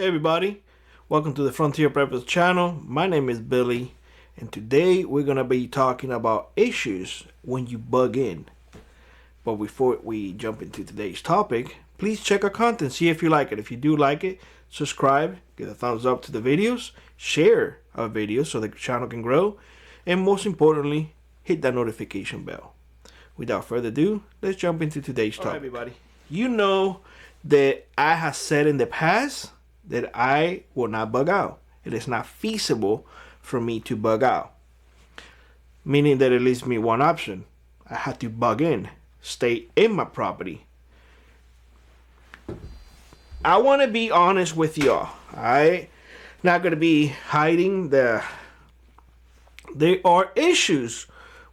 Hey everybody, welcome to the Frontier Preppers channel. My name is Billy, and today we're going to be talking about issues when you bug in. But before we jump into today's topic, please check our content, see if you like it. If you do like it, subscribe, give a thumbs up to the videos, share our videos so the channel can grow, and most importantly, hit that notification bell. Without further ado, let's jump into today's topic. All right, everybody, you know that I have said in the past that I will not bug out. It is not feasible for me to bug out. Meaning that it leaves me one option. I have to bug in, stay in my property. I want to be honest with y'all. I'm not going to be hiding there are issues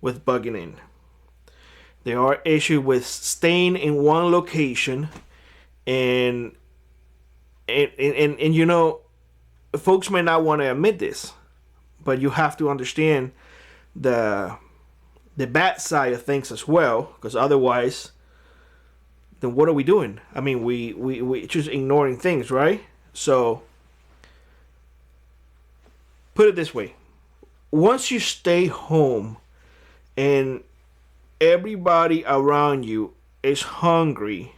with bugging in. There are issues with staying in one location and you know, folks may not want to admit this, but you have to understand the bad side of things as well, because otherwise, then what are we doing? I mean, we just ignoring things, right? So put it this way: once you stay home and everybody around you is hungry,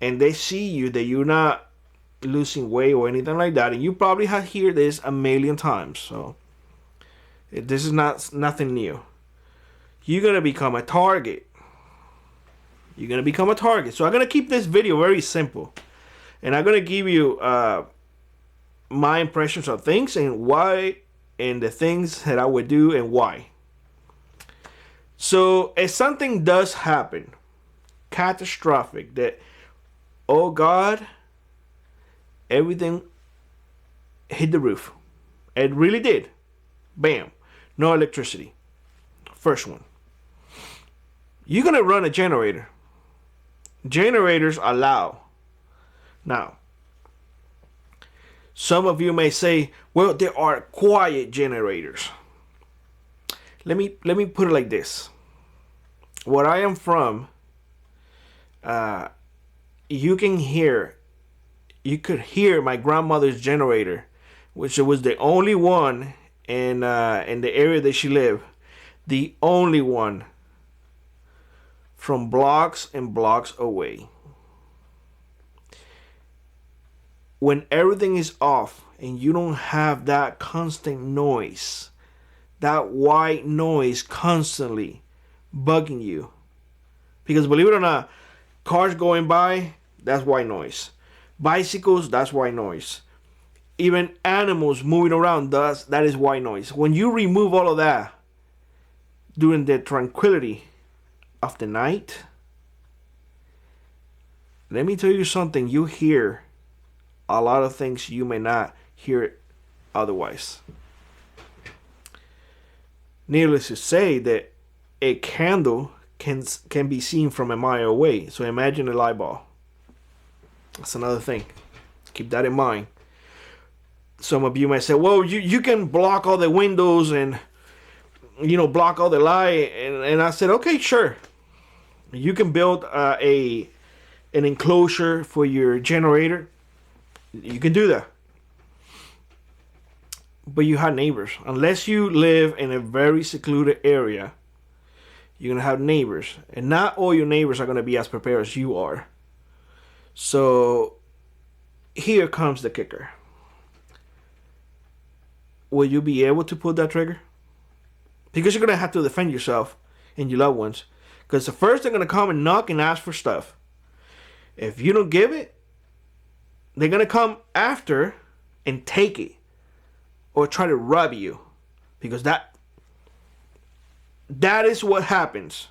and they see you that you're not losing weight or anything like that, and you probably have heard this a million times, so this is nothing new. You're gonna become a target. You're gonna become a target. So I'm gonna keep this video very simple, and I'm gonna give you my impressions of things and why, and the things that I would do and why. So if something does happen, catastrophic, that oh God, everything hit the roof. It really did. Bam. No electricity. First one. You're going to run a generator. Generators are loud. Now, some of you may say, well, there are quiet generators. Let me put it like this. Where I am from, you could hear my grandmother's generator, which was the only one in the area that she lived, the only one, from blocks and blocks away. When everything is off and you don't have that constant noise, that white noise constantly bugging you, because believe it or not, cars going by, that's white noise. Bicycles, that's white noise. Even animals moving around, that is white noise. When you remove all of that during the tranquility of the night, let me tell you something, you hear a lot of things you may not hear otherwise. Needless to say that a candle can be seen from a mile away. So imagine a light bulb. That's another thing. Keep that in mind. Some of you might say, well, you can block all the windows and, you know, block all the light. And I said, okay, sure. You can build an enclosure for your generator. You can do that. But you have neighbors. Unless you live in a very secluded area, you're going to have neighbors. And not all your neighbors are going to be as prepared as you are. So here comes the kicker. Will you be able to pull that trigger? Because you're going to have to defend yourself and your loved ones. Because the first they're going to come and knock and ask for stuff. If you don't give it, they're going to come after and take it. Or try to rob you. Because that is what happens.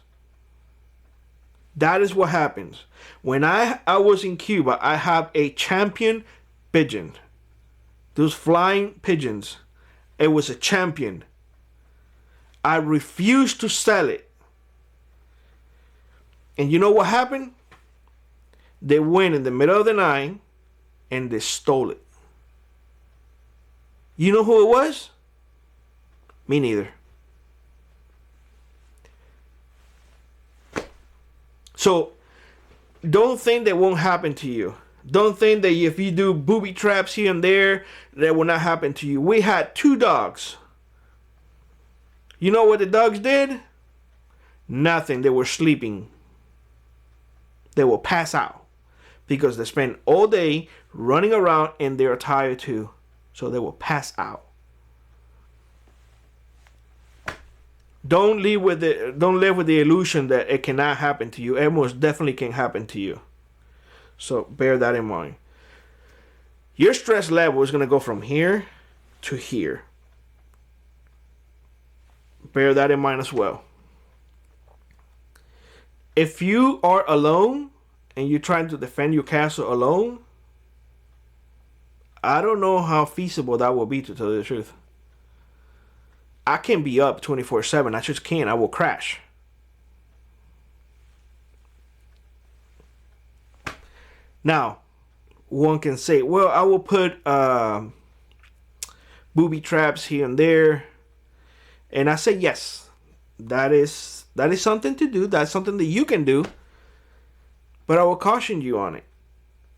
That is what happens. When I was in Cuba, I have a champion pigeon. Those flying pigeons. It was a champion. I refused to sell it. And you know what happened? They went in the middle of the night and they stole it. You know who it was? Me neither. So don't think that won't happen to you. Don't think that if you do booby traps here and there, that will not happen to you. We had 2 dogs. You know what the dogs did? Nothing. They were sleeping. They will pass out because they spend all day running around and they're tired too. So they will pass out. Don't live with the illusion that it cannot happen to you. It most definitely can happen to you. So bear that in mind. Your stress level is going to go from here to here. Bear that in mind as well. If you are alone and you're trying to defend your castle alone, I don't know how feasible that will be, to tell you the truth. I can be up 24/7. I just can't. I will crash. Now, one can say, well, I will put booby traps here and there. And I say, yes, that is something to do. That's something that you can do. But I will caution you on it.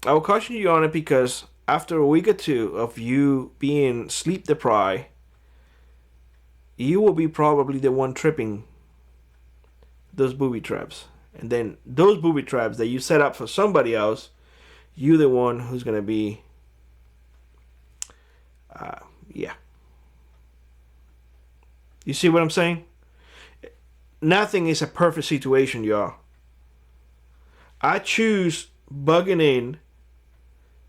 I will caution you on it because after a week or 2 of you being sleep deprived, you will be probably the one tripping those booby traps. And then those booby traps that you set up for somebody else, you're the one who's going to be, yeah. You see what I'm saying? Nothing is a perfect situation, y'all. I choose bugging in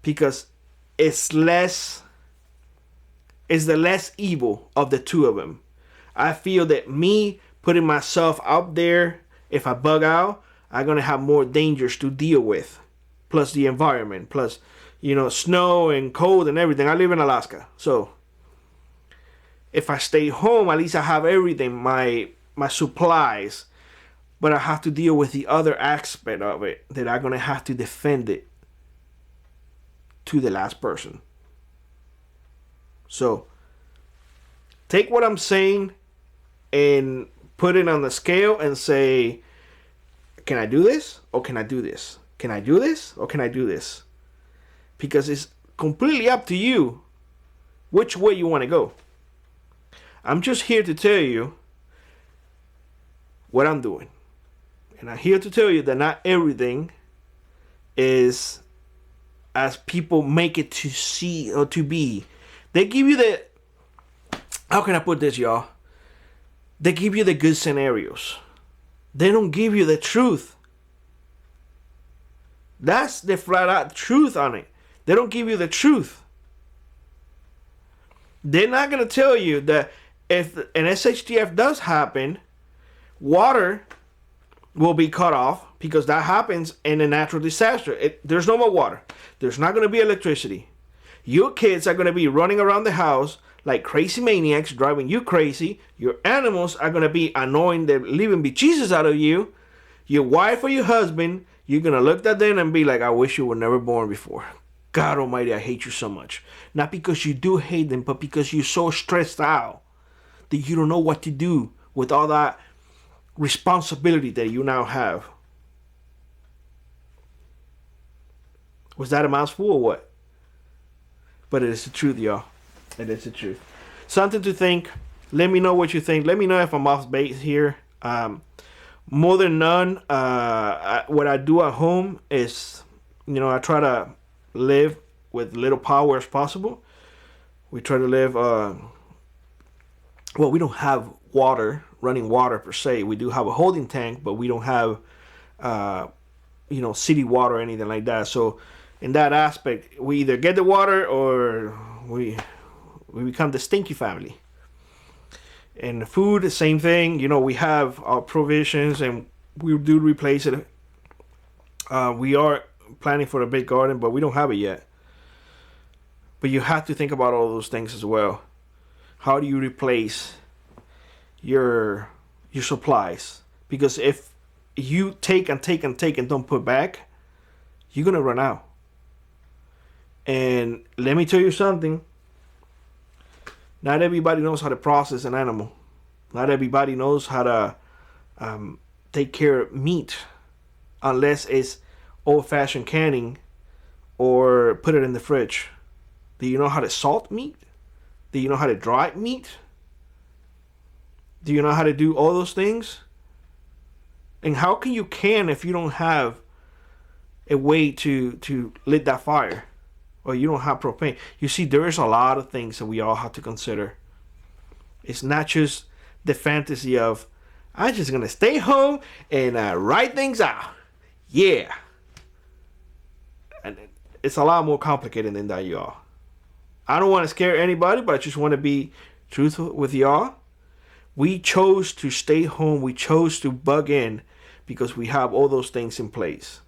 because it's the less evil of the 2 of them. I feel that me putting myself out there, if I bug out, I'm going to have more dangers to deal with. Plus the environment, plus, snow and cold and everything. I live in Alaska. So if I stay home, at least I have everything, my supplies. But I have to deal with the other aspect of it, that I'm going to have to defend it to the last person. So take what I'm saying and put it on the scale and say, can I do this or can I do this? Can I do this or can I do this? Because it's completely up to you which way you want to go. I'm just here to tell you what I'm doing. And I'm here to tell you that not everything is as people make it to see or to be. They give you the, how can I put this, y'all? They give you the good scenarios. They don't give you the truth. That's the flat out truth on it. They don't give you the truth. They're not going to tell you that if an SHTF does happen, water will be cut off because that happens in a natural disaster. There's no more water. There's not going to be electricity. Your kids are going to be running around the house like crazy maniacs, driving you crazy. Your animals are going to be annoying the living bejesus out of you. Your wife or your husband, you're going to look at them and be like, I wish you were never born before. God almighty, I hate you so much. Not because you do hate them, but because you're so stressed out that you don't know what to do with all that responsibility that you now have. Was that a mouthful or what? But it is the truth, y'all. It is the truth. Something to think. Let me know what you think. Let me know if I'm off base here. More than none, what I do at home is, I try to live with little power as possible. We try to live, we don't have running water per se. We do have a holding tank, but we don't have, city water or anything like that. So in that aspect, we either get the water or we become the stinky family. And the food, the same thing. We have our provisions and we do replace it. We are planning for a big garden, but we don't have it yet. But you have to think about all those things as well. How do you replace your supplies? Because if you take and take and take and don't put back, you're going to run out. And let me tell you something. Not everybody knows how to process an animal. Not everybody knows how to take care of meat unless it's old-fashioned canning or put it in the fridge? Do you know how to salt meat? Do you know how to dry meat? Do you know how to do all those things? And how can you can if you don't have a way to lit that fire? Or you don't have propane? You see, there is a lot of things that we all have to consider. It's not just the fantasy of, I'm just going to stay home and write things out. Yeah. And it's a lot more complicated than that, y'all. I don't want to scare anybody, but I just want to be truthful with y'all. We chose to stay home. We chose to bug in because we have all those things in place.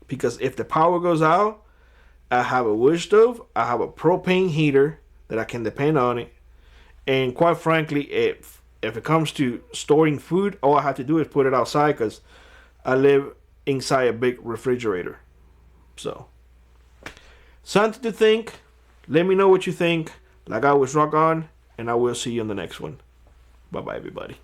Because if the power goes out, I have a wood stove, I have a propane heater that I can depend on it. And quite frankly, if it comes to storing food, all I have to do is put it outside because I live inside a big refrigerator. So, something to think. Let me know what you think. Like always, rock on, and I will see you on the next one. Bye-bye, everybody.